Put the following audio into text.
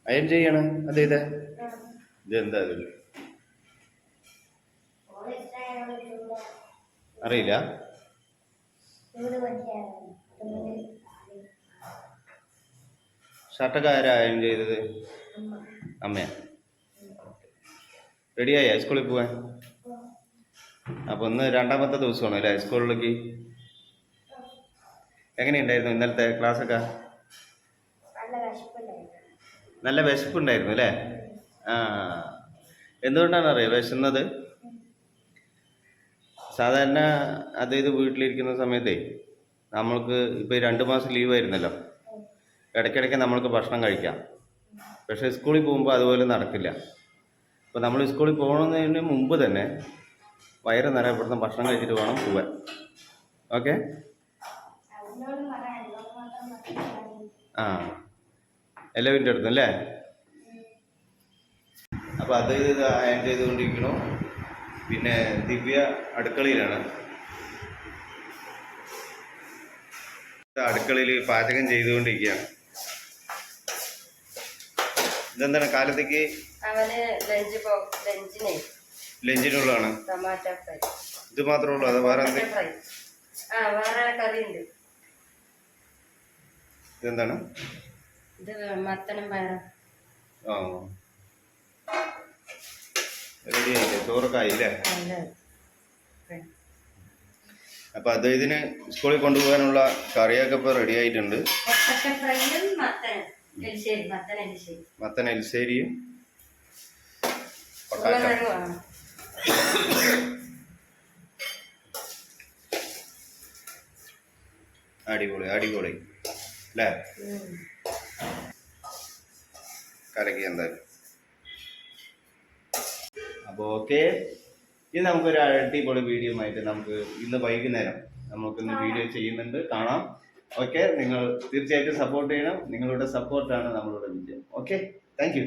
Iron ചെയ്യണം. അതെ ഇതെന്താ അറിയില്ല. ഷർട്ടൊക്കെ ആരാ അയൺ ചെയ്തത്? അമ്മയാ. റെഡിയായി ഹൈസ്കൂളിൽ പോവാൻ? അപ്പൊ ഇന്ന് രണ്ടാമത്തെ ദിവസമാണ് അല്ലേ ഹൈസ്കൂളിലേക്ക്? എങ്ങനെയുണ്ടായിരുന്നു ഇന്നലത്തെ ക്ലാസ്സൊക്കെ? നല്ല വിശപ്പുണ്ടായിരുന്നു അല്ലേ? ആ, എന്തുകൊണ്ടാണ് അറിയാം വിശന്നത്? സാധാരണ ഇത് വീട്ടിലിരിക്കുന്ന സമയത്തേ നമ്മൾക്ക് ഇപ്പോൾ 2 മാസം ലീവ് ആയിരുന്നല്ലോ, ഇടയ്ക്കിടയ്ക്ക് നമ്മൾക്ക് ഭക്ഷണം കഴിക്കാം. പക്ഷേ സ്കൂളിൽ പോകുമ്പോൾ അതുപോലെ നടക്കില്ല. അപ്പോൾ നമ്മൾ സ്കൂളിൽ പോകുന്നതിന് മുമ്പ് തന്നെ വയറ് നിറയെ ഇവിടുന്ന് ഭക്ഷണം കഴിച്ചിട്ട് വേണം പോവാൻ. ഓക്കെ? ആ, എല്ലാവരുടെ അടുത്തും അല്ലേ? അപ്പോൾ ഇത് അയൺ ചെയ്തുകൊണ്ടിരിക്കണു. പിന്നെ ദിവ്യ അടുക്കളയിലാണ്. അടുക്കളയിൽ പാചകം ചെയ്തുകൊണ്ടിരിക്കുകയാണ്. ഇതെന്താണ് കാലത്തേക്ക്? ലഞ്ചിനുള്ളതാണ്. ഇത് മാത്രമേ ഉള്ളൂ? അത് വേറെ ഇതെന്താണ്? ആ, റെഡി ആയില്ലേ? ചോറൊക്കെ ആയില്ലേ? അപ്പൊ ഇതിന് സ്കൂളിൽ കൊണ്ടുപോകാനുള്ള കറിയൊക്കെ ഇപ്പൊ റെഡി ആയിട്ടുണ്ട്. മത്തൻ എലിശ്ശേരിയും അടിപൊളി അടിപൊളി അല്ലേ? കലക്കി എന്തായാലും. അപ്പോൾ ഓക്കെ, ഇത് നമുക്കൊരു അടിപൊളി വീഡിയോ ആയിട്ട് നമുക്ക് ഇന്ന് വൈകുന്നേരം നമുക്കിന്ന് വീഡിയോ ചെയ്യുന്നുണ്ട്, കാണാം. ഓക്കെ, നിങ്ങൾ തീർച്ചയായിട്ടും സപ്പോർട്ട് ചെയ്യണം. നിങ്ങളുടെ സപ്പോർട്ടാണ് നമ്മളുടെ വിജയം. Okay, thank you.